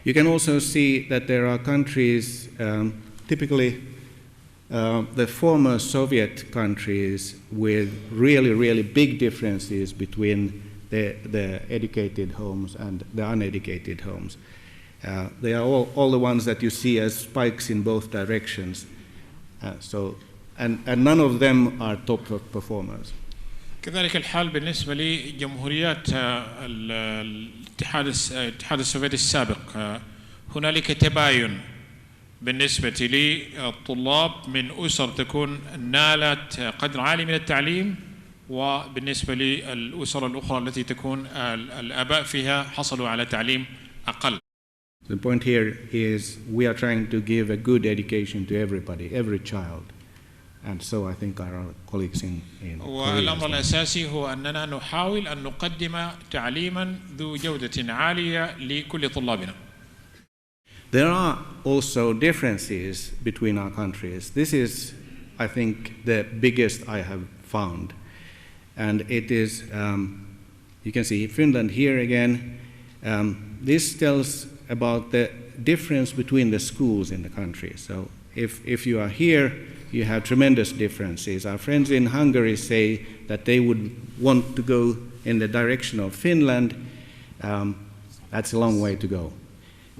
You can also see that there are countries, typically the former Soviet countries, with really big differences between the educated homes and the uneducated homes. They are all the ones that you see as spikes in both directions. And none of them are top performers. كذلك الحال بالنسبة لجمهوريات الاتحاد السوفيتي السابق. هنالك تباين بالنسبة للطلاب من أسر تكون نالت قدر عالي من التعليم، وبالنسبة للأسر الأخرى التي تكون الآباء فيها حصلوا على تعليم أقل. The point here is we are trying to give a good education to everybody, every child. And so I think our colleagues in والأمر الأساسي هو أننا نحاول أن نقدم تعليما ذو جودة عالية لكل طلابنا. There are also differences between our countries. This is, I think, the biggest I have found. And it is, you can see Finland here again. This tells about the difference between the schools in the country. So if you are here, you have tremendous differences. Our friends in Hungary say that they would want to go in the direction of Finland. That's a long way to go.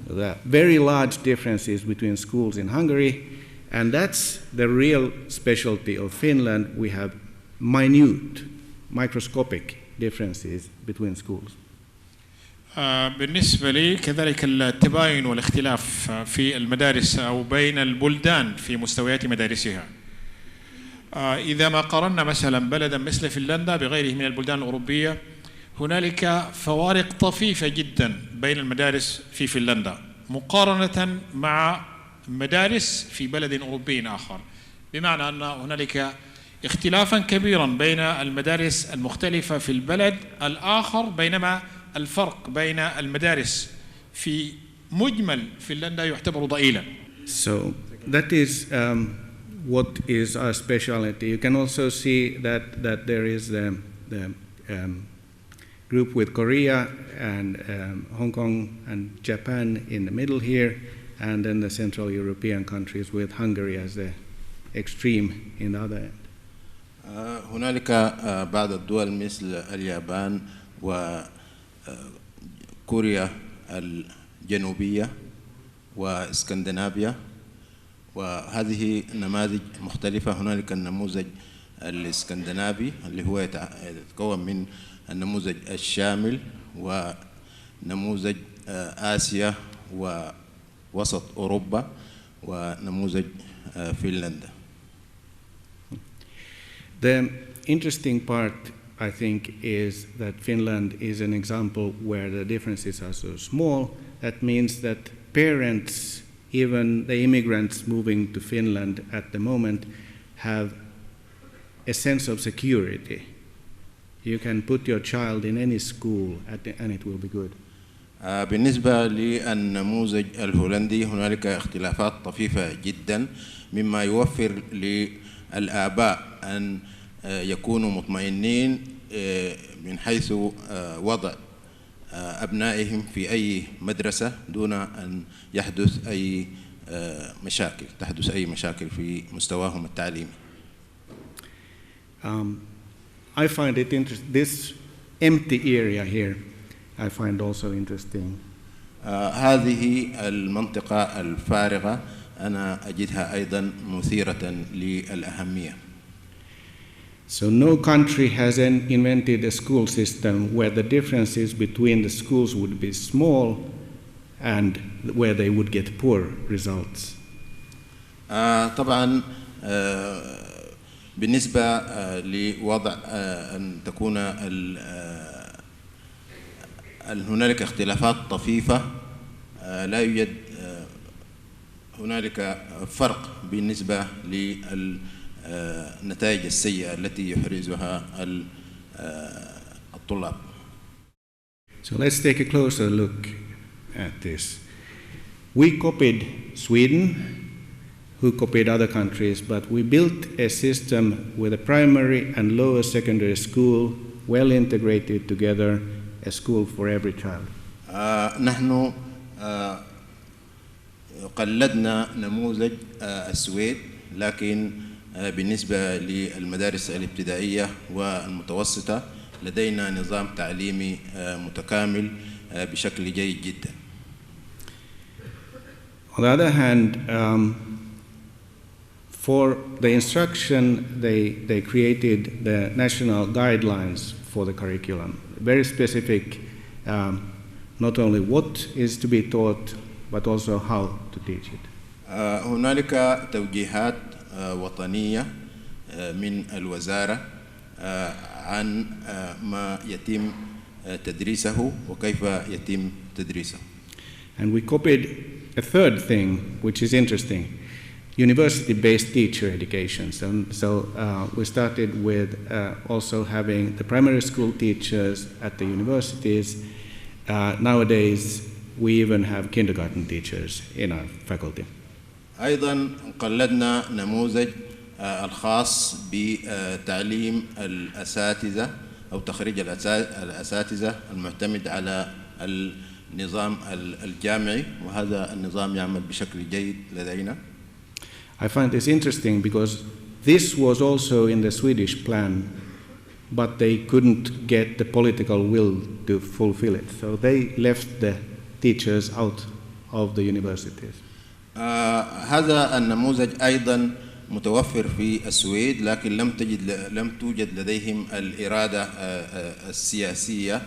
There are very large differences between schools in Hungary, and that's the real specialty of Finland. We have minute, microscopic differences between schools. بالنسبة لي كذلك التباين والاختلاف في المدارس أو بين البلدان في مستويات مدارسها. إذا ما قارنا مثلا بلدا مثل فنلندا بغيره من البلدان الأوروبية، هنالك فوارق طفيفة جدا بين المدارس في فنلندا مقارنة مع مدارس في بلد أوروبي آخر، بمعنى أن هنالك اختلافا كبيرا بين المدارس المختلفة في البلد الآخر، بينما الفرق بين المدارس في مجمل فنلندا يعتبر ضئيلا. So that is what is our specialty. You can also see that there is the group with Korea and Hong Kong and Japan in the middle here, and then the Central European countries with Hungary as the extreme in the other end. هنالك بعض الدول مثل اليابان وكوريا الجنوبية واسكندنافيا، وهذه نماذج مختلفة. هنالك النموذج الاسكندنافي اللي هو يتكون من النموذج الشامل ونموذج آسيا ووسط أوروبا ونموذج فنلندا. The interesting part, I think, is that Finland is an example where the differences are so small. That means that parents, even the immigrants moving to Finland at the moment, have a sense of security. You can put your child in any school and it will be good. بالنسبة للنموذج الهولندي هنالك اختلافات طفيفة جدا، مما يوفر للآباء أن يكونوا مطمئنين من حيث وضع أبنائهم في أي مدرسة دون أن تحدث أي مشاكل في مستواهم التعليمي. I find it interesting. This empty area here, I find also interesting. هذه المنطقة الفارغة أنا أجدها أيضا مثيرة للأهمية. So no country has invented a school system where the differences between the schools would be small and where they would get poor results. طبعا بالنسبة لوضع أن تكون هنالك اختلافات طفيفة، لا يوجد هنالك فرق بالنسبة للنتائج السيئة التي يحرزها الطلاب. So let's take a closer look at this. We copied Sweden, who copied other countries, but we built a system with a primary and lower secondary school, well integrated together, a school for every child. نحن قلدنا نموذج السويد، لكن بالنسبة للمدارس الابتدائية والمتوسطة لدينا نظام تعليمي متكامل بشكل جيد جدا. On the other hand, for the instruction, they created the national guidelines for the curriculum, very specific, not only what is to be taught, but also how to teach it. هنالك توجيهات وطنية من الوزارة عن ما يتم تدريسه وكيف يتم تدريسه. And we copied a third thing, which is interesting, university-based teacher education. So we started with also having the primary school teachers at the universities. Nowadays, we even have kindergarten teachers in our faculty. أيضا قلدنا نموذج الخاص بتعليم الأساتذة أو تخريج الأساتذة المعتمد على النظام الجامعي، وهذا النظام يعمل بشكل جيد لدينا. I find this interesting because this was also in the Swedish plan, but they couldn't get the political will to fulfill it. So they left the teachers out of the universities. هذا النموذج أيضا متوفر في السويد، لكن لم توجد لديهم الإرادة السياسية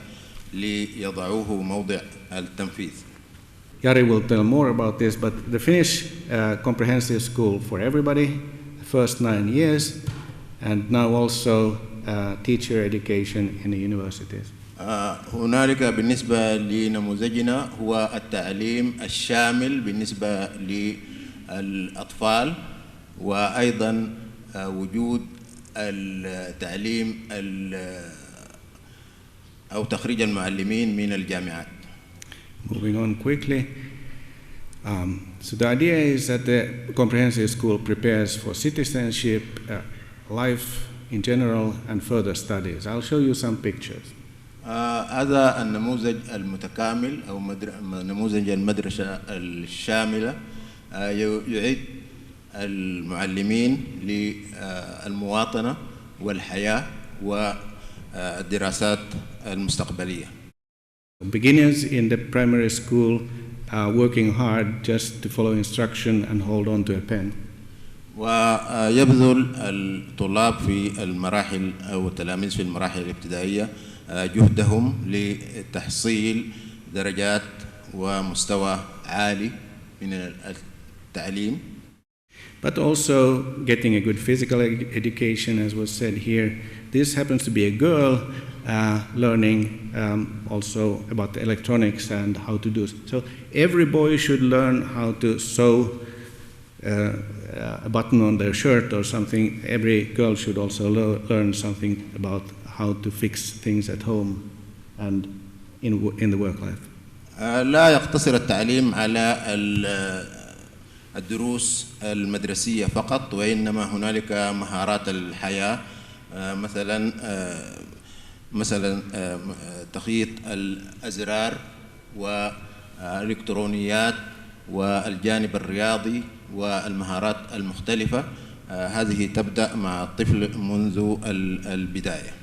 ليضعوه موضع التنفيذ. Jari will tell more about this, but the Finnish comprehensive school for everybody, the first 9 years, and now also teacher education in the universities. هنالك بالنسبة لنموذجنا هو التعليم الشامل بالنسبة للأطفال، وأيضا وجود التعليم أو تخريج المعلمين من الجامعات. Moving on quickly. So the idea is that the comprehensive school prepares for citizenship, life in general, and further studies. I'll show you some pictures. هذا النموذج المتكامل أو نموذج المدرسة الشاملة يعد المعلمين للمواطنة والحياة والدراسات المستقبلية. Beginners in the primary school are working hard just to follow instruction and hold on to a pen. ويبذل الطلاب في المراحل أو التلاميذ في المراحل الابتدائية جهدهم لتحصيل درجات ومستوى عالي من التعليم. But also getting a good physical education, as was said here. This happens to be a girl learning also about the electronics and how to do so. Every boy should learn how to sew a button on their shirt or something. Every girl should also learn something about how to fix things at home and in the work life. لا يقتصر التعليم على الدروس المدرسية فقط، وإنما هنالك مهارات الحياة، مثلا تخيط الأزرار والإلكترونيات والجانب الرياضي والمهارات المختلفة. هذه تبدأ مع الطفل منذ البداية.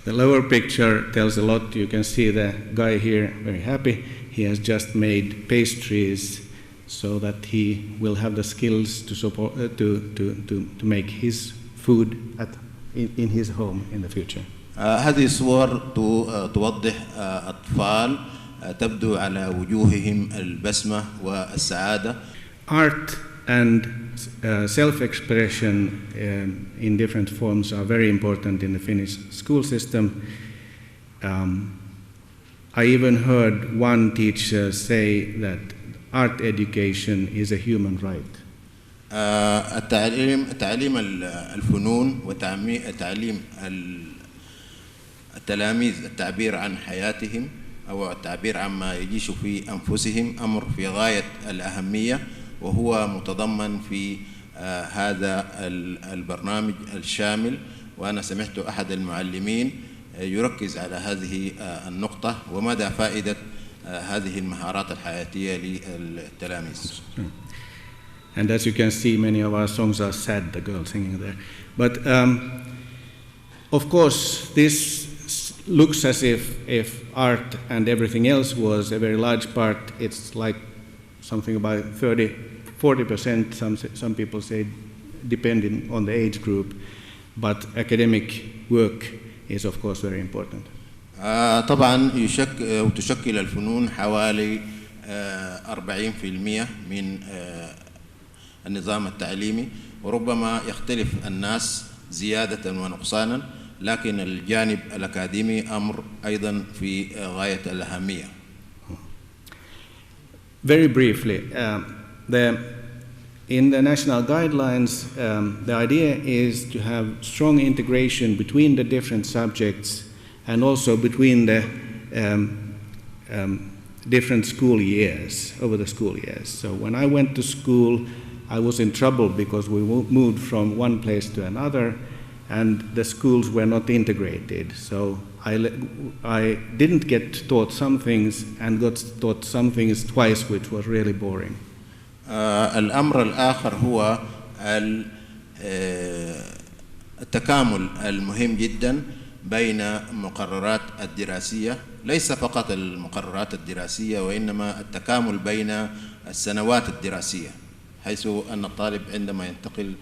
The lower picture tells a lot. You can see the guy here very happy. He has just made pastries so that he will have the skills to support to make his food in his home in the future. هذه الصور توضح أطفال تبدو على وجوههم البسمة والسعادة. Art and self-expression in different forms are very important in the Finnish school system. I even heard one teacher say that art education is a human right. تعليم الفنون وتعليم التلاميذ التعبير عن حياتهم أو التعبير عما يعيش في أنفسهم أمر في غاية الأهمية، وهو متضمن في هذا البرنامج الشامل. وأنا سمعت أحد المعلمين يركز على هذه النقطة ومدى فائدة هذه المهارات الحياتية للتلاميذ. And as you can see, many of our songs are sad, the girls singing there. But of course, this looks as if art and everything else was a very large part. It's like something about 30-40%, some people say, depending on the age group. But academic work is of course very important. طبعا تشكل الفنون حوالي 40% من النظام التعليمي، وربما يختلف الناس زيادة ونقصانا، لكن الجانب الأكاديمي أمر أيضا في غاية الأهمية. Very briefly, in the national guidelines, the idea is to have strong integration between the different subjects and also between the different school years, over the school years. So when I went to school, I was in trouble because we moved from one place to another and the schools were not integrated. So I didn't get taught some things and got taught some things twice, which was really boring. الأمر الآخر هو التكامل المهم جدا بين مقررات الدراسية، ليس فقط المقررات الدراسية وإنما التكامل بين السنوات الدراسية، حيث أن الطالب عندما ينتقل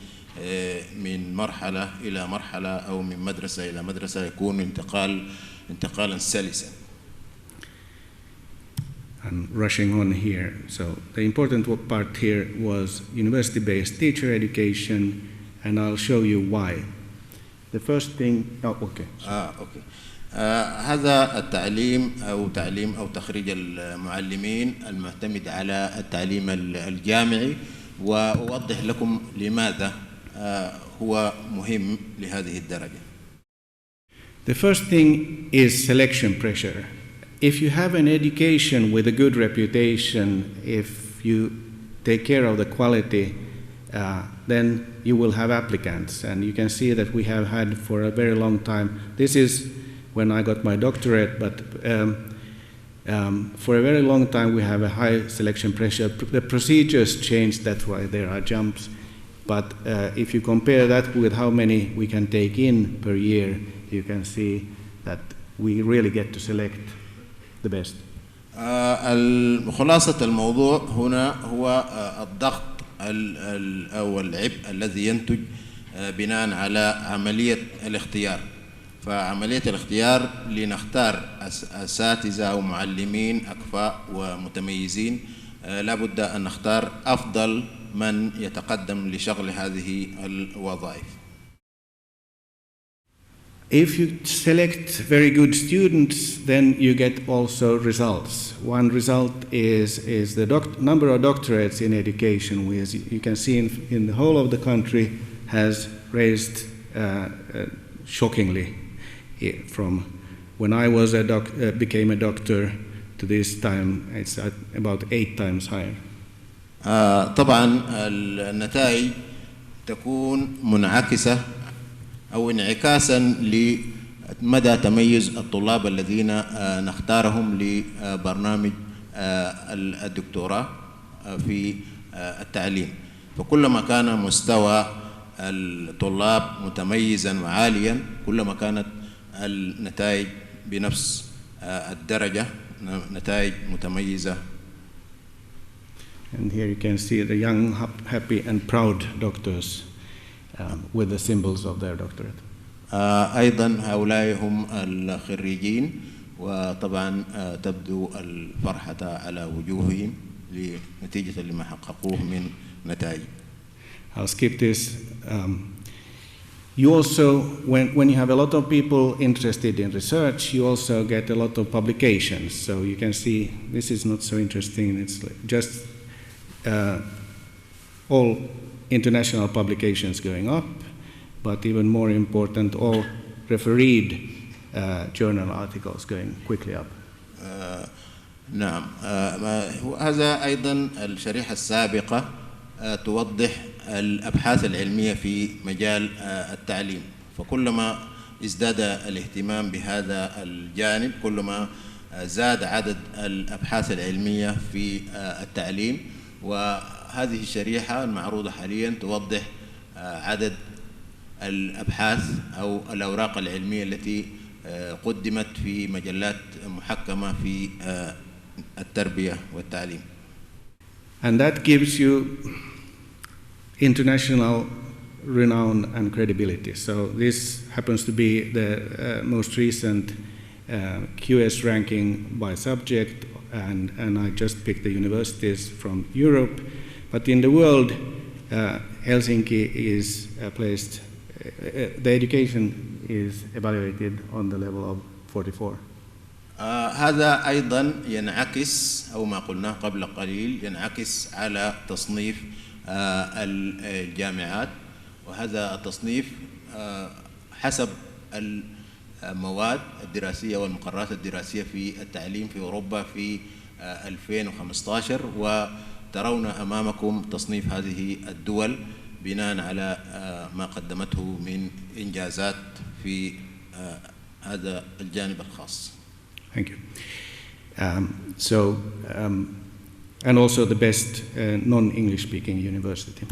من مرحلة إلى مرحلة أو من مدرسة إلى مدرسة يكون انتقالا سلسا. I'm rushing on here. So the important part here was university-based teacher education, and I'll show you why. The first thing, okay. Okay. هذا التعليم أو تعليم أو تخريج المعلمين المعتمد على التعليم الجامعي، وأوضح لكم لماذا هو مهم لهذه الدرجة. The first thing is selection pressure. If you have an education with a good reputation, if you take care of the quality, then you will have applicants. And you can see that we have had for a very long time. This is when I got my doctorate, but for a very long time we have a high selection pressure. The procedures change, that's why there are jumps. But if you compare that with how many we can take in per year, you can see that we really get to select the best. خلاصة الموضوع هنا هو الضغط أو العبء الذي ينتج بناء على عملية الاختيار. فعملية الاختيار لنختار أساتذة أو معلمين أكفاء ومتميزين، لابد أن نختار أفضل من يتقدم لشغل هذه الوظائف. If you select very good students, then you get also results. One result is the number of doctorates in education, which you can see in the whole of the country has raised shockingly from when I was became a doctor to this time. It's about 8 times higher. طبعا النتائج تكون منعكسة أو انعكاسا لمدى تميز الطلاب الذين نختارهم لبرنامج الدكتوراه في التعليم. فكلما كان مستوى الطلاب متميزا وعاليا كلما كانت النتائج بنفس الدرجة نتائج متميزة. And here you can see the young, happy and proud doctors with the symbols of their doctorate. أيضا هؤلاء هم الخريجين، وطبعا تبدو الفرحة على وجوههم لنتيجة لما حققوه من نتائج. I'll skip this. You also, when you have a lot of people interested in research, you also get a lot of publications. So you can see this is not so interesting. It's just all international publications going up, but even more important, all refereed journal articles going quickly up. نعم، هذا أيضا الشريحة السابقة توضح الأبحاث العلمية في مجال التعليم. فكلما ازداد الاهتمام بهذا الجانب كلما زاد عدد الأبحاث العلمية في التعليم، وهذه الشريحة المعروضة حاليا توضح عدد الأبحاث أو الأوراق العلمية التي قدمت في مجلات محكمة في التربية والتعليم. And that gives you international renown and credibility. So this happens to be the most recent QS ranking by subject, and I just picked the universities from Europe. But in the world, Helsinki is placed, the education is evaluated on the level of 44. هذا أيضا ينعكس أو ما قلناه قبل قليل ينعكس على تصنيف الجامعات، وهذا التصنيف حسب المواد الدراسية والمقررات الدراسية في التعليم في أوروبا في 2015، وترون أمامكم تصنيف هذه الدول بناء على ما قدمته من إنجازات في هذا الجانب الخاص. Thank you. And also the best non-English speaking university.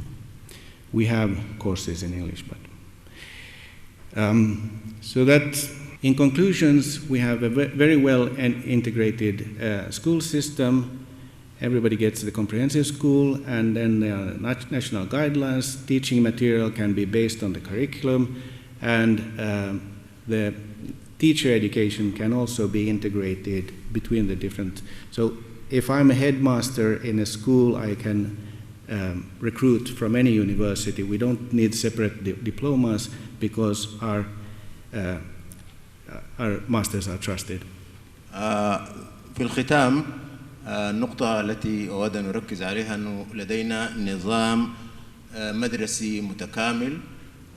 We have courses in English, but so that in conclusions, we have a very well integrated school system. Everybody gets the comprehensive school, and then there are national guidelines. Teaching material can be based on the curriculum, and the teacher education can also be integrated between the different. So if I'm a headmaster in a school, I can recruit from any university. We don't need separate diplomas because our masters are trusted. في الختام النقطة التي أود أن أركز عليها أنه لدينا نظام مدرسي متكامل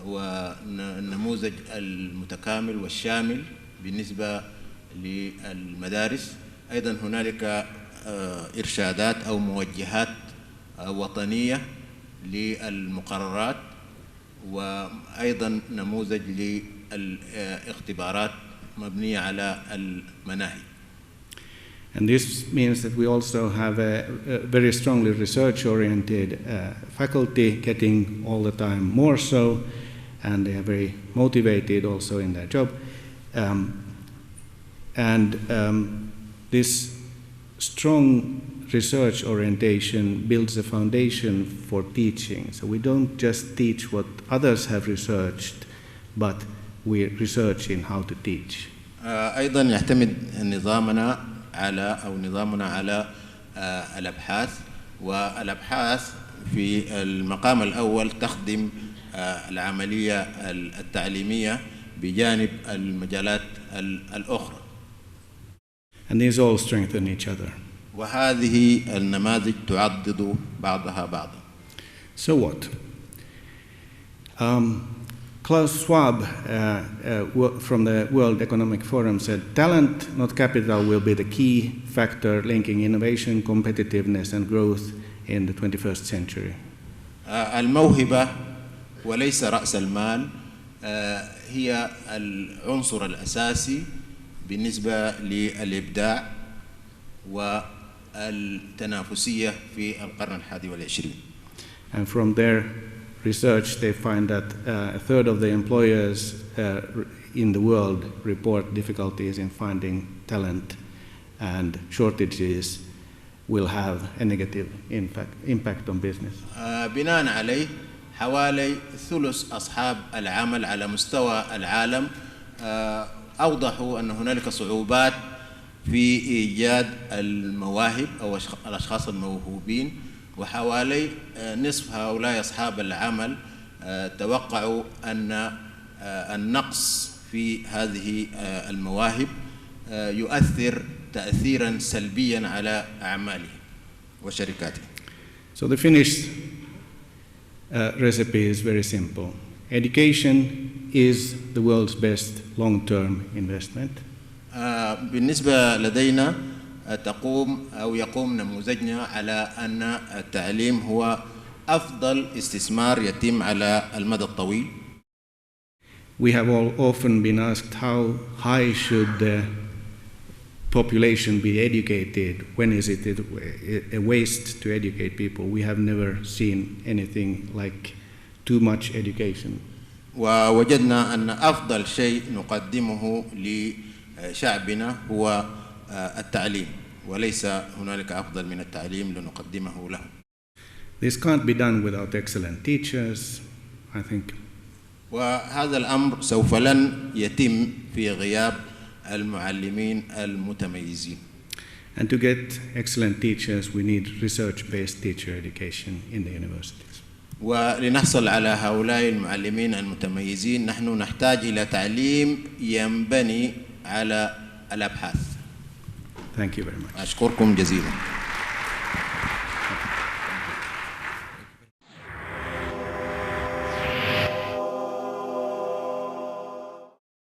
والنموذج المتكامل والشامل بالنسبة للمدارس. أيضا هنالك إرشادات أو موجهات وطنية للمقررات، وأيضا نموذج للاختبارات مبنية على المناهج. And this means that we also have a very strongly research-oriented faculty, getting all the time more so, and they are very motivated also in their job. This strong research orientation builds a foundation for teaching. So we don't just teach what others have researched, but we research in how to teach. أيضا يعتمد نظامنا على الأبحاث، والأبحاث في المقام الأول تخدم العملية التعليمية بجانب المجالات الأخرى. And these all strengthen each other. وهذه النماذج تعضد بعضها بعضا. So what? Klaus Schwab from the World Economic Forum said, talent, not capital, will be the key factor linking innovation, competitiveness and growth in the 21st century. الموهبة وليس رأس المال هي العنصر الأساسي بالنسبة للإبداع والتنافسية في القرن ال21. And from their research, they find that a third of the employers in the world report difficulties in finding talent, and shortages will have a negative impact on business. بناء عليه حوالي ثلث أصحاب العمل على مستوى العالم أوضحوا أن هنالك صعوبات في إيجاد المواهب أو الأشخاص الموهوبين، وحوالي نصف هؤلاء أصحاب العمل توقعوا أن النقص في هذه المواهب يؤثر تأثيرا سلبيا على أعمالهم وشركاتهم. So the Finnish recipe is very simple. Education is the world's best long-term investment. بالنسبة لدينا يقوم نموذجنا على أن التعليم هو أفضل استثمار يتم على المدى الطويل. We have all often been asked how high should the population be educated? When is it a waste to educate people? We have never seen anything like too much education. ووجدنا أن أفضل شيء نقدمه لشعبنا هو التعليم، وليس هنالك أفضل من التعليم لنقدمه لهم. This can't be done without excellent teachers, I think. وهذا الأمر سوف لن يتم في غياب المعلمين المتميزين. And to get excellent teachers, we need research-based teacher education in the universities. ولنحصل على هؤلاء المعلمين المتميزين نحن نحتاج إلى تعليم ينبني على الأبحاث. Thank you very much. أشكركم جزيلا.